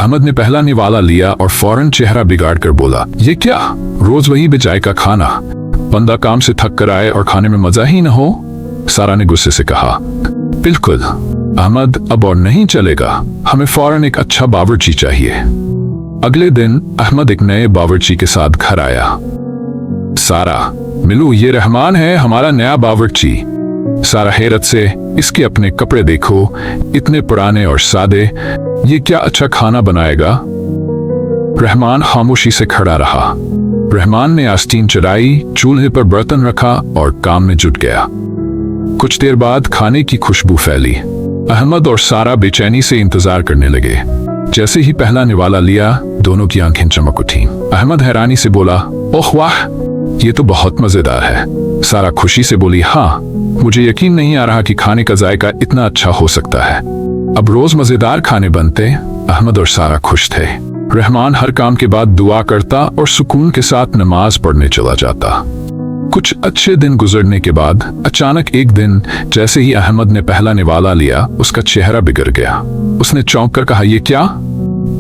अहमद ने पहला निवाला लिया और फौरन चेहरा बिगाड़ कर बोला, ये क्या, रोज वही बेचाई का खाना, बंदा काम से थक कर आए और खाने में मजा ही न हो। सारा ने गुस्से से कहा, बिल्कुल अहमद, अब और नहीं चलेगा, हमें फौरन एक अच्छा बावर्ची चाहिए। अगले दिन अहमद एक नए बावर्ची के साथ घर आया। सारा, मिलू, ये रहमान है हमारा नया बावर्ची। सारा हैरत से, इसके अपने कपड़े देखो, इतने पुराने और सादे, ये क्या अच्छा खाना बनाएगा। रहमान खामोशी से खड़ा रहा। रहमान ने आस्तीन चढ़ाई, चूल्हे पर बर्तन रखा और काम में जुट गया। कुछ देर बाद खाने की खुशबू फैली। अहमद और सारा बेचैनी से इंतजार करने लगे। जैसे ही पहला निवाला लिया, दोनों की आंखें चमक उठी। अहमद हैरानी से बोला, ओह वाह, ये तो बहुत मजेदार है। सारा खुशी से बोली, हाँ, मुझे यकीन नहीं आ रहा कि खाने का जायका इतना अच्छा हो सकता है। अब रोज मजेदार खाने बनते। अहमद और सारा खुश थे। रहमान हर काम के बाद दुआ करता और सुकून के साथ नमाज पढ़ने चला जाता। कुछ अच्छे दिन गुजरने के बाद अचानक एक दिन जैसे ही अहमद ने पहला निवाला लिया, उसका चेहरा बिगड़ गया। उसने चौंक कर कहा, ये क्या,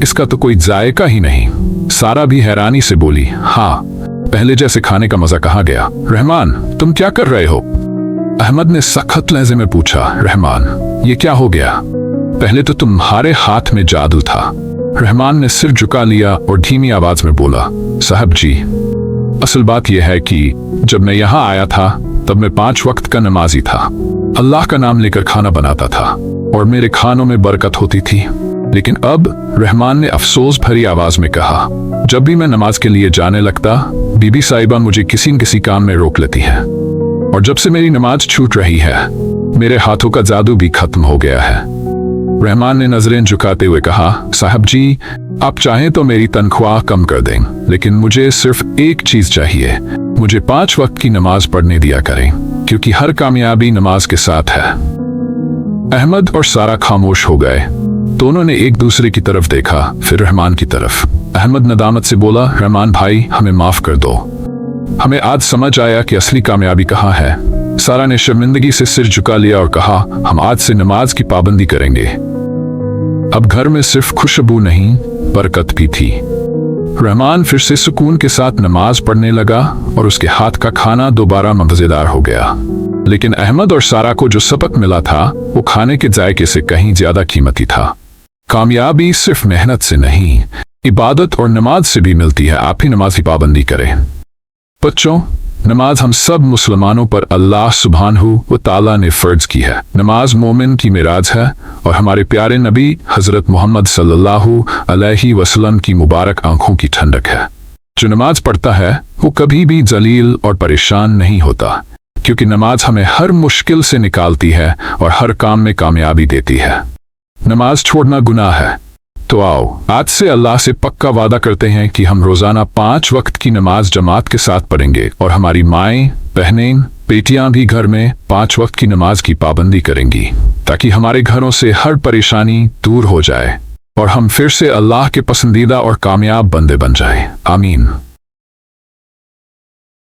इसका तो कोई जायका ही नहीं। सारा भी हैरानी से बोली, हाँ, पहले जैसे खाने का मजा कहाँ गया। रहमान, तुम क्या कर रहे हो? अहमद ने सख्त लहजे में पूछा, रहमान, ये क्या हो गया? पहले तो तुम्हारे हाथ में जादू था। रहमान ने सिर झुका लिया और धीमी आवाज में बोला, साहब जी, असल बात यह है कि जब मैं यहाँ आया था तब मैं 5 वक्त का नमाजी था। अल्लाह का नाम लेकर खाना बनाता था और मेरे खानों में बरकत होती थी। लेकिन अब, रहमान ने अफसोस भरी आवाज में कहा, जब भी मैं नमाज के लिए जाने लगता, बीबी साहिबा मुझे किसी न किसी काम में रोक लेती है। और जब से मेरी नमाज छूट रही है, मेरे हाथों का जादू भी खत्म हो गया है। रहमान ने नजरें झुकाते हुए कहा, साहब जी, आप चाहें तो मेरी तनख्वाह कम कर दें, लेकिन मुझे सिर्फ एक चीज चाहिए, मुझे 5 वक्त की नमाज पढ़ने दिया करें, क्योंकि हर कामयाबी नमाज के साथ है। अहमद और सारा खामोश हो गए। दोनों ने एक दूसरे की तरफ देखा, फिर रहमान की तरफ। अहमद नदामत से बोला, रहमान भाई, हमें माफ कर दो, हमें आज समझ आया कि असली कामयाबी कहाँ है। सारा ने शर्मिंदगी से सिर झुका लिया और कहा, हम आज से नमाज की पाबंदी करेंगे। अब घर में सिर्फ खुशबू नहीं, बरकत भी थी। रहमान फिर से सुकून के साथ नमाज पढ़ने लगा और उसके हाथ का खाना दोबारा मजेदार हो गया। लेकिन अहमद और सारा को जो सबक मिला था, वो खाने के जायके से कहीं ज्यादा कीमती था। कामयाबी सिर्फ मेहनत से नहीं, इबादत और नमाज से भी मिलती है। आप ही नमाज की पाबंदी करें। बच्चों, नमाज हम सब मुसलमानों पर अल्लाह सुब्हानहू व तआला ने फर्ज की है। नमाज मोमिन की मिराज है और हमारे प्यारे नबी हजरत मोहम्मद सल्लल्लाहु अलैहि वसल्लम की मुबारक आंखों की ठंडक है। जो नमाज पढ़ता है वो कभी भी जलील और परेशान नहीं होता, क्योंकि नमाज हमें हर मुश्किल से निकालती है और हर काम में कामयाबी देती है। नमाज छोड़ना गुनाह है, तो आओ आज से अल्लाह से पक्का वादा करते हैं कि हम रोजाना 5 वक्त की नमाज जमात के साथ पढ़ेंगे और हमारी माएं, बहनें, बेटियां भी घर में 5 वक्त की नमाज की पाबंदी करेंगी, ताकि हमारे घरों से हर परेशानी दूर हो जाए और हम फिर से अल्लाह के पसंदीदा और कामयाब बंदे बन जाएं। आमीन।